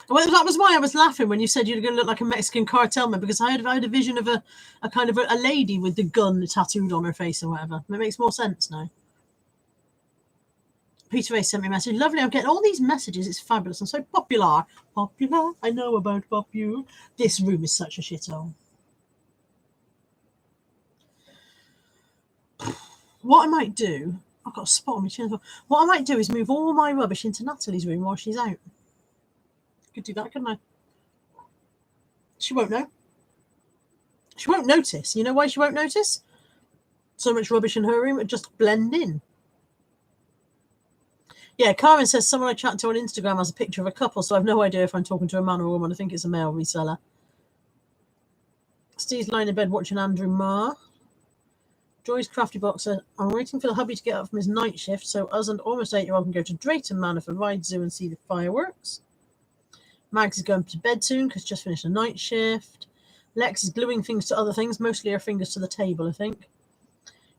Well, that was why I was laughing when you said you're going to look like a Mexican cartel man, because I had a vision of a kind of a lady with the gun tattooed on her face or whatever. It makes more sense now. Peter A sent me a message. Lovely, I'm getting all these messages. It's fabulous. I'm so popular. Popular. I know about popular. This room is such a shithole. What I might do, I've got a spot on my chin. What I might do is move all my rubbish into Natalie's room while she's out. Could do that, couldn't I? She won't know. She won't notice. You know why she won't notice? So much rubbish in her room, it just blend in. Yeah, Karen says someone I chat to on Instagram has a picture of a couple, so I have no idea if I'm talking to a man or a woman. I think it's a male reseller. Steve's lying in bed watching Andrew Marr. Joy's crafty boxer. I'm waiting for the hubby to get up from his night shift, so us and almost 8-year-old can go to Drayton Manor for Ride Zoo and see the fireworks. Mags is going to bed soon because just finished a night shift. Lex is gluing things to other things, mostly her fingers to the table, I think.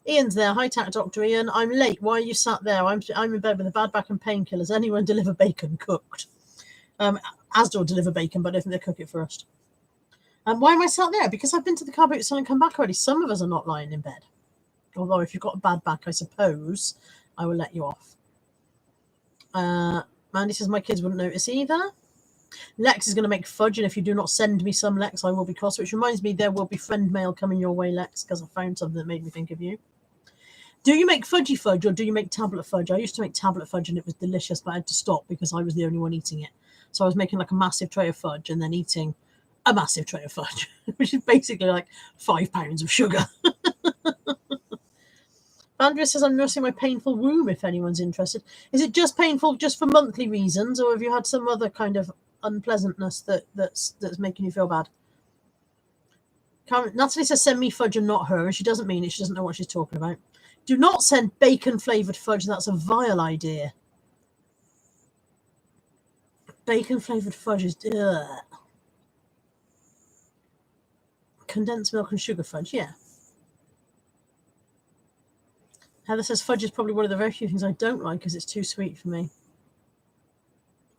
Ian's there. Hi, Tack Dr. Ian. I'm late. Why are you sat there? I'm in bed with a bad back and painkillers. Anyone deliver bacon cooked? Asda deliver bacon, but I don't think they cook it first. Why am I sat there? Because I've been to the car boot and come back already. Some of us are not lying in bed. Although if you've got a bad back, I suppose I will let you off. Mandy says my kids wouldn't notice either. Lex is going to make fudge, and if you do not send me some, Lex, I will be cross. Which reminds me, there will be friend mail coming your way, Lex, because I found something that made me think of you. Do you make fudgy fudge or do you make tablet fudge? I used to make tablet fudge and it was delicious, but I had to stop because I was the only one eating it. So I was making like a massive tray of fudge and then eating a massive tray of fudge, which is basically like 5 pounds of sugar. Andrea says, I'm nursing my painful womb if anyone's interested. Is it just painful just for monthly reasons, or have you had some other kind of unpleasantness that's making you feel bad? Natalie says, send me fudge and not her. She doesn't mean it. She doesn't know what she's talking about. Do not send bacon-flavoured fudge. That's a vile idea. Bacon-flavoured fudge is... Ugh. Condensed milk and sugar fudge, yeah. Heather says fudge is probably one of the very few things I don't like because it's too sweet for me.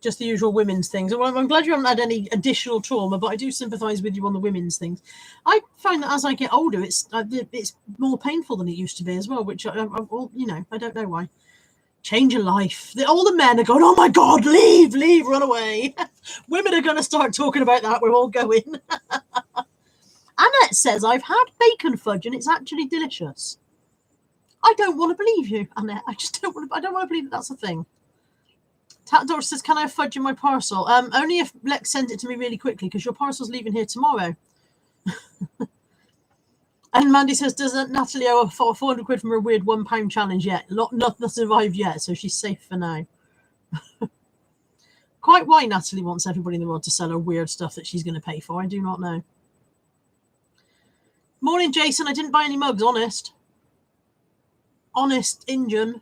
Just the usual women's things. Well, I'm glad you haven't had any additional trauma, but I do sympathise with you on the women's things. I find that as I get older, it's more painful than it used to be as well, which, I don't know why. Change of life. All the men are going, oh my God, leave, run away. Women are going to start talking about that. We're all going. Annette says, I've had bacon fudge and it's actually delicious. I don't want to believe you, Annette. I don't want to believe that's a thing. Tat Doctor says, can I have fudge in my parcel? Only if Lex sends it to me really quickly because your parcel's leaving here tomorrow. And Mandy says, doesn't Natalie owe 400 quid from her weird £1 challenge yet? Not survived yet, so she's safe for now. Quite why Natalie wants everybody in the world to sell her weird stuff that she's going to pay for, I do not know. Morning, Jason. I didn't buy any mugs, honest. Honest Injun.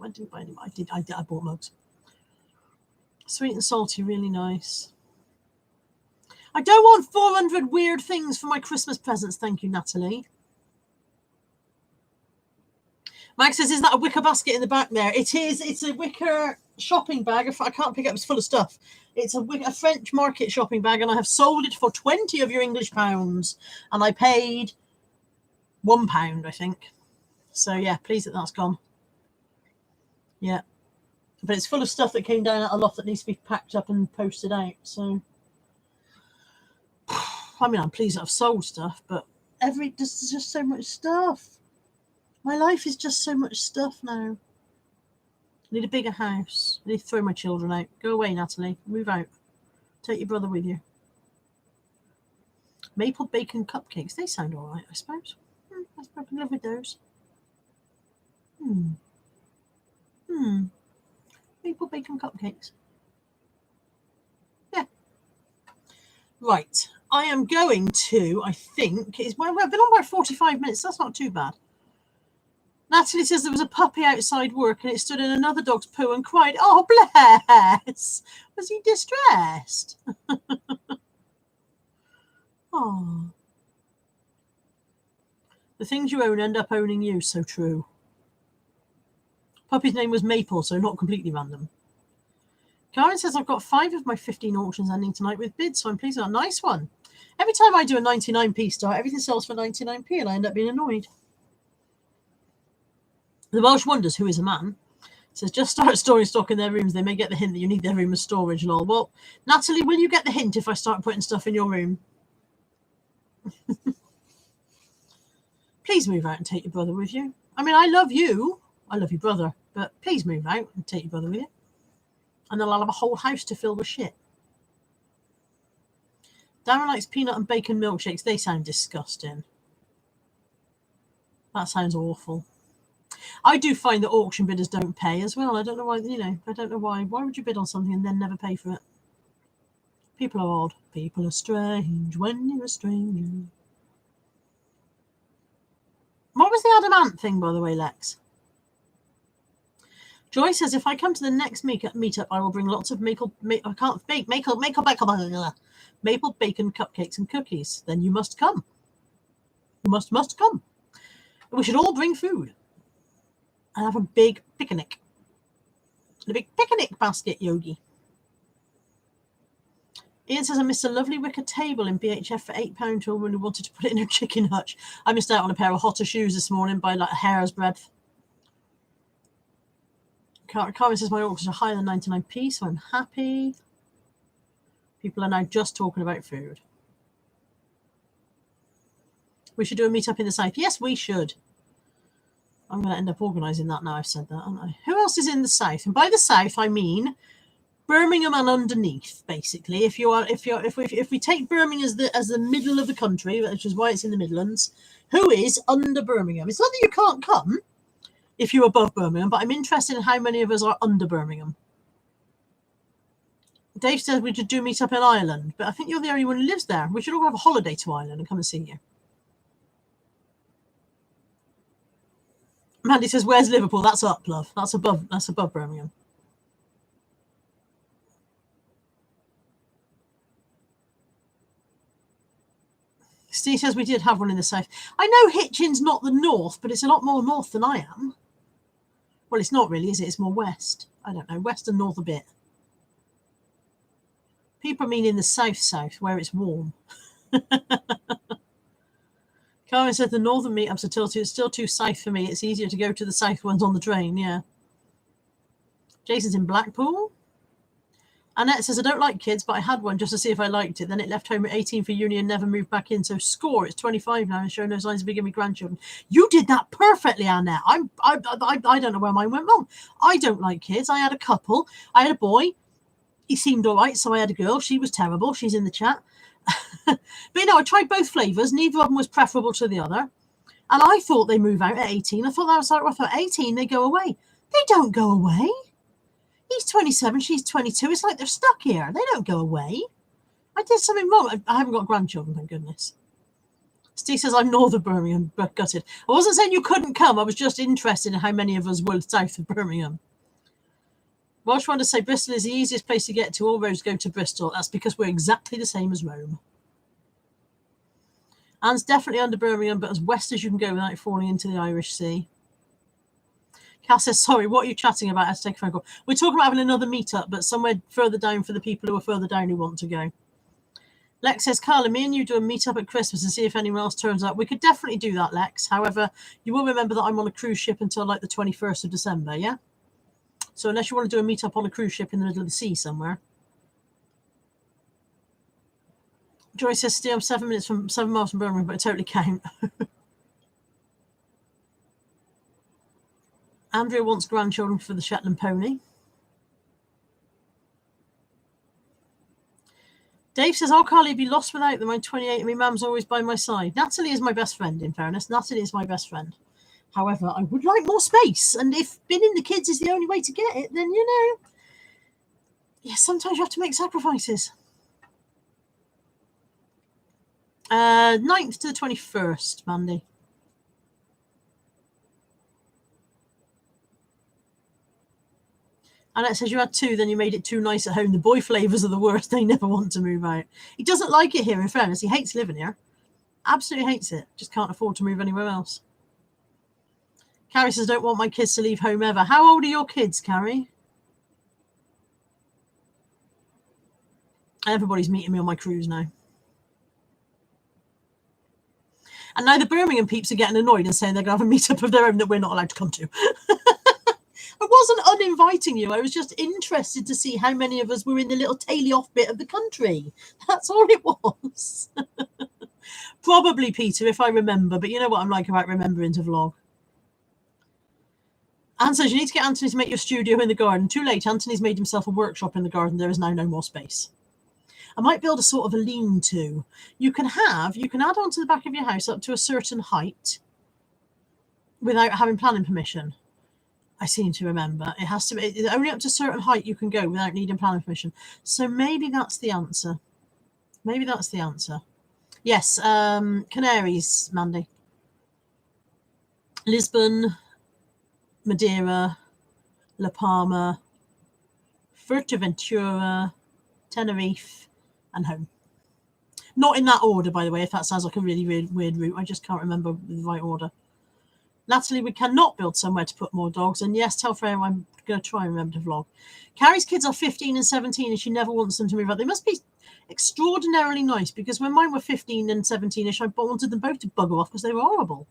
I didn't buy any. I bought mugs. Sweet and salty, really nice. I don't want 400 weird things for my Christmas presents. Thank you, Natalie. Max says, is that a wicker basket in the back there? It is. It's a wicker shopping bag. I can't pick it up. It's full of stuff. It's a French market shopping bag, and I have sold it for 20 of your English pounds, and I paid £1, I think. So, yeah, pleased that that's gone. Yeah. But it's full of stuff that came down at a loft that needs to be packed up and posted out. So, I mean, I'm pleased that I've sold stuff, but there's just so much stuff. My life is just so much stuff now. I need a bigger house. I need to throw my children out. Go away, Natalie. Move out. Take your brother with you. Maple bacon cupcakes. They sound all right, I suppose. I can live with those. Maple bacon cupcakes. Yeah. Right. I am going to, I think, I've been on about 45 minutes. That's not too bad. Natalie says there was a puppy outside work and it stood in another dog's poo and cried, oh, bless. Was he distressed? Oh. The things you own end up owning you. So true. Puppy's name was Maple, so not completely random. Karen says, I've got 5 of my 15 auctions ending tonight with bids, so I'm pleased with that. Nice one. Every time I do a 99p start, everything sells for 99p, and I end up being annoyed. The Welsh Wonders, who is a man, says, just start storing stock in their rooms. They may get the hint that you need their room as storage, lol. Well, Natalie, will you get the hint if I start putting stuff in your room? Please move out and take your brother with you. I mean, I love you. I love your brother. But please move out and take your brother with you. And then I'll have a whole house to fill with shit. Darren likes peanut and bacon milkshakes. They sound disgusting. That sounds awful. I do find that auction bidders don't pay as well. I don't know why, I don't know why. Why would you bid on something and then never pay for it? People are odd. People are strange when you're a stranger. What was the adamant thing, by the way, Lex? Joy says, if I come to the next meetup, I will bring lots of maple bacon cupcakes and cookies. Then you must come. You must come. We should all bring food and have a big picnic. A big picnic basket, Yogi. Ian says, I missed a lovely wicker table in BHF for £8 to a woman who wanted to put it in her chicken hutch. I missed out on a pair of hotter shoes this morning by like a hair's breadth. Carmen says, my orders are higher than 99p, so I'm happy. People are now just talking about food. We should do a meet-up in the south. Yes, we should. I'm going to end up organising that now I've said that, aren't I? Who else is in the south? And by the south, I mean Birmingham and underneath, basically. If we take Birmingham as the middle of the country, which is why it's in the Midlands, who is under Birmingham? It's not that you can't come if you're above Birmingham, but I'm interested in how many of us are under Birmingham. Dave says we should do meet up in Ireland, but I think you're the only one who lives there. We should all have a holiday to Ireland and come and see you. Mandy says, where's Liverpool? That's up, love. That's above Birmingham. Steve says we did have one in the south. I know Hitchin's not the north, but it's a lot more north than I am. Well, it's not really, is it? It's more west. I don't know. West and north a bit. People mean in the south, where it's warm. Carmen said the northern meetups are still too south for me. It's easier to go to the south ones on the train, yeah. Jason's in Blackpool. Annette says, I don't like kids, but I had one just to see if I liked it. Then it left home at 18 for uni and never moved back in. So score, it's 25 now and show no signs of giving me grandchildren. You did that perfectly, Annette. I don't know where mine went wrong. I don't like kids. I had a couple. I had a boy. He seemed all right, so I had a girl. She was terrible. She's in the chat. But I tried both flavours. Neither of them was preferable to the other. And I thought they move out at 18. I thought that was like, I thought 18, they go away. They don't go away. He's 27, she's 22. It's like they're stuck here. They don't go away. I did something wrong. I haven't got grandchildren, thank goodness. Steve says, I'm north of Birmingham, but gutted. I wasn't saying you couldn't come. I was just interested in how many of us were south of Birmingham. Welsh wanted to say Bristol is the easiest place to get to. All roads go to Bristol. That's because we're exactly the same as Rome. Anne's definitely under Birmingham, but as west as you can go without falling into the Irish Sea. Cass says, sorry, what are you chatting about? I have to take a phone call. We're talking about having another meetup, but somewhere further down for the people who are further down who want to go. Lex says, Carla, me and you do a meetup at Christmas and see if anyone else turns up. We could definitely do that, Lex. However, you will remember that I'm on a cruise ship until like the 21st of December, yeah? So unless you want to do a meetup on a cruise ship in the middle of the sea somewhere. Joy says, still I'm 7 miles from Birmingham, but it totally count. Andrea wants grandchildren for the Shetland pony. Dave says, oh, Carly, be lost without them. I'm 28 and my mum's always by my side. Natalie is my best friend, in fairness. Natalie is my best friend. However, I would like more space. And if binning the kids is the only way to get it, then, sometimes you have to make sacrifices. 9th to the 21st, Mandy. Annette says, you had 2, then you made it too nice at home. The boy flavours are the worst. They never want to move out. He doesn't like it here, in fairness. He hates living here. Absolutely hates it. Just can't afford to move anywhere else. Carrie says, don't want my kids to leave home ever. How old are your kids, Carrie? Everybody's meeting me on my cruise now. And now the Birmingham peeps are getting annoyed and saying they're going to have a meetup of their own that we're not allowed to come to. I wasn't uninviting you. I was just interested to see how many of us were in the little taily off bit of the country. That's all it was. Probably, Peter, if I remember. But you know what I'm like about remembering to vlog. Anne says, you need to get Anthony to make your studio in the garden. Too late. Anthony's made himself a workshop in the garden. There is now no more space. I might build a sort of a lean-to. You can add on to the back of your house up to a certain height without having planning permission. I seem to remember. It has to be only up to a certain height you can go without needing planning permission. So maybe that's the answer. Yes, Canaries, Mandy. Lisbon, Madeira, La Palma, Fuerteventura, Tenerife, and home. Not in that order, by the way, if that sounds like a really weird route. I just can't remember the right order. Natalie, we cannot build somewhere to put more dogs. And yes, tell Freya I'm going to try and remember to vlog. Carrie's kids are 15 and 17 and she never wants them to move out. They must be extraordinarily nice, because when mine were 15 and 17ish, I wanted them both to bugger off because they were horrible.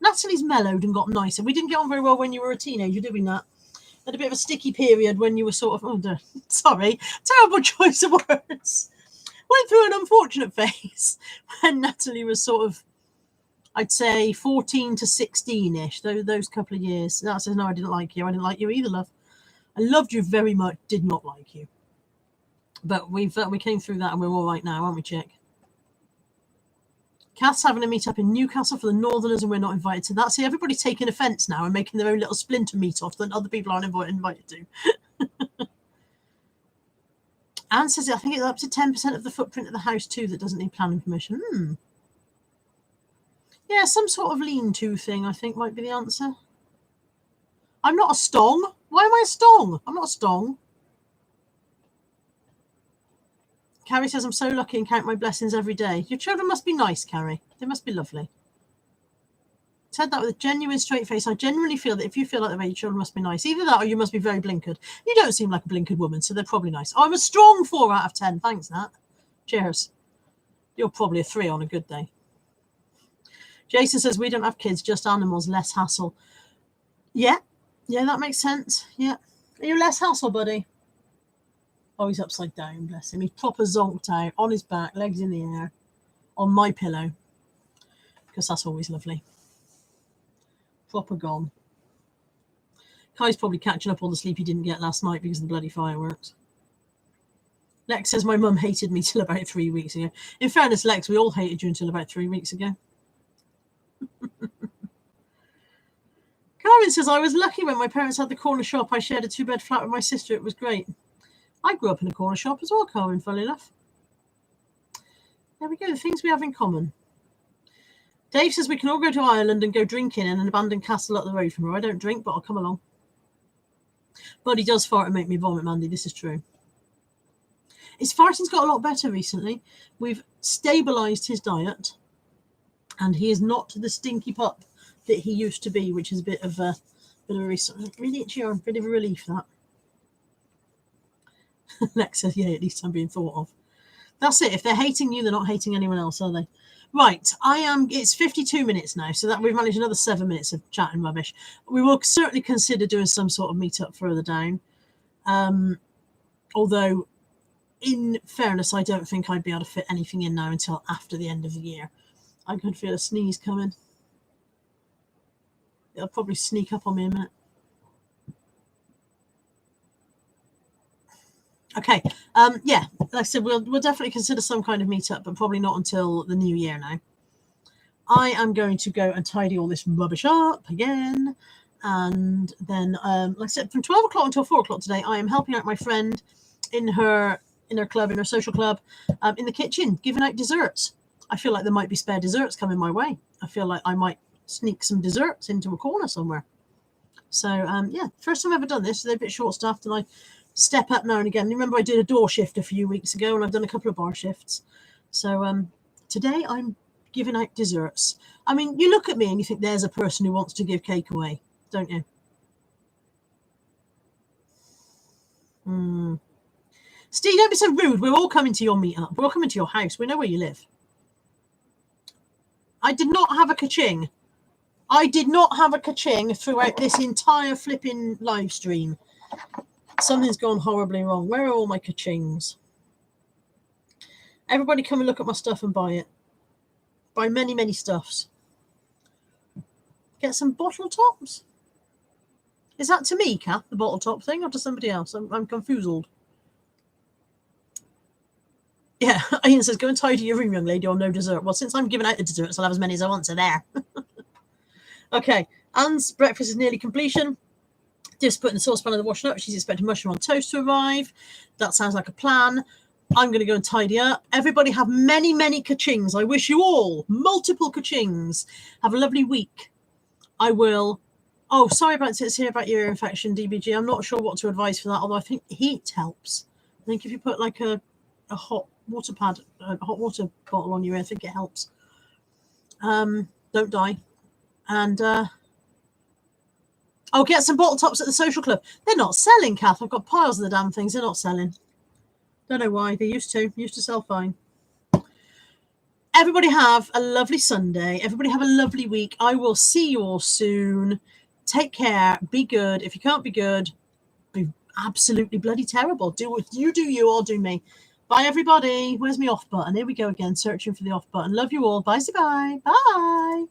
Natalie's mellowed and got nicer. We didn't get on very well when you were a teenager, did we, Nat? Had a bit of a sticky period when you were sort of, sorry, terrible choice of words. Went through an unfortunate phase when Natalie was sort of, I'd say 14 to 16ish, those couple of years. Nat says, no, I didn't like you. I didn't like you either, love. I loved you very much, did not like you. But we came through that and we're all right now, aren't we, Chick? Kath's having a meet up in Newcastle for the Northerners and we're not invited to that. See, everybody's taking offence now and making their own little splinter meet-off that other people aren't invited to. Anne says, I think it's up to 10% of the footprint of the house too that doesn't need planning permission. Yeah, some sort of lean-to thing, I think, might be the answer. I'm not a stong. Why am I a stong? I'm not a stong. Carrie says, I'm so lucky and count my blessings every day. Your children must be nice, Carrie. They must be lovely. Said that with a genuine straight face. I genuinely feel that if you feel like that, your children must be nice. Either that or you must be very blinkered. You don't seem like a blinkered woman, so they're probably nice. I'm a strong 4 out of 10. Thanks, Nat. Cheers. You're probably a 3 on a good day. Jason says, we don't have kids, just animals, less hassle. Yeah, that makes sense. Yeah. Are you less hassle, buddy? Oh, he's upside down, bless him. He's proper zonked out, on his back, legs in the air, on my pillow. Because that's always lovely. Proper gone. Kai's probably catching up all the sleep he didn't get last night because of the bloody fireworks. Lex says, my mum hated me till about 3 weeks ago. In fairness, Lex, we all hated you until about 3 weeks ago. Karen says, I was lucky when my parents had the corner shop. I shared a 2-bed flat with my sister. It was great. I grew up in a corner shop as well, Karen, funnily enough. There we go, the things we have in common. Dave says we can all go to Ireland and go drinking in an abandoned castle up the road from here. I don't drink, but I'll come along. But he does fart and make me vomit, Mandy. This is true. His farting's got a lot better recently. We've stabilised his diet. And he is not the stinky pup that he used to be, which is a bit of a really itchy arm, bit of a relief, that. Lex says, yeah, at least I'm being thought of. That's it. If they're hating you, they're not hating anyone else, are they? Right, it's 52 minutes now, so that we've managed another 7 minutes of chatting rubbish. We will certainly consider doing some sort of meet-up further down. Although, in fairness, I don't think I'd be able to fit anything in now until after the end of the year. I can feel a sneeze coming. It'll probably sneak up on me in a minute. Okay. Yeah, like I said, we'll definitely consider some kind of meetup, but probably not until the new year now. I am going to go and tidy all this rubbish up again. And then, like I said, from 12 o'clock until 4 o'clock today, I am helping out my friend in her club, in her social club, in the kitchen, giving out desserts. I feel like there might be spare desserts coming my way. I feel like I might sneak some desserts into a corner somewhere. So, yeah, first time I've ever done this. They're a bit short-staffed, and I step up now and again. Remember, I did a door shift a few weeks ago, and I've done a couple of bar shifts. So today I'm giving out desserts. I mean, you look at me and you think there's a person who wants to give cake away, don't you? Steve, don't be so rude. We're all coming to your meetup. We're all coming to your house. We know where you live. I did not have a ka-ching. I did not have a ka-ching throughout this entire flipping live stream. Something's gone horribly wrong. Where are all my ka-chings? Everybody come and look at my stuff and buy it. Buy many, many stuffs. Get some bottle tops? Is that to me, Kath, the bottle top thing, or to somebody else? I'm confused. Yeah, Ian says, go and tidy your room, young lady, or no dessert. Well, since I'm giving out the desserts, I'll have as many as I want, so there. Okay, Anne's breakfast is nearly completion. Just putting the saucepan in the washing up. She's expecting mushroom on toast to arrive. That sounds like a plan. I'm going to go and tidy up. Everybody have many, many ka-chings. I wish you all multiple ka-chings. Have a lovely week. I will. Oh, sorry about it. Here about your infection, DBG. I'm not sure what to advise for that, although I think heat helps. I think if you put like a hot water pad, a hot water bottle on your ear, I think it helps. Don't die. And Oh, get some bottle tops at the social club. They're not selling, Kath. I've got piles of the damn things. They're not selling. Don't know why. They used to. Used to sell fine. Everybody have a lovely Sunday. Everybody have a lovely week. I will see you all soon. Take care. Be good. If you can't be good, be absolutely bloody terrible. Do what you do, you all do me. Bye, everybody. Where's my off button? Here we go again, searching for the off button. Love you all. Bye. Bye. Bye.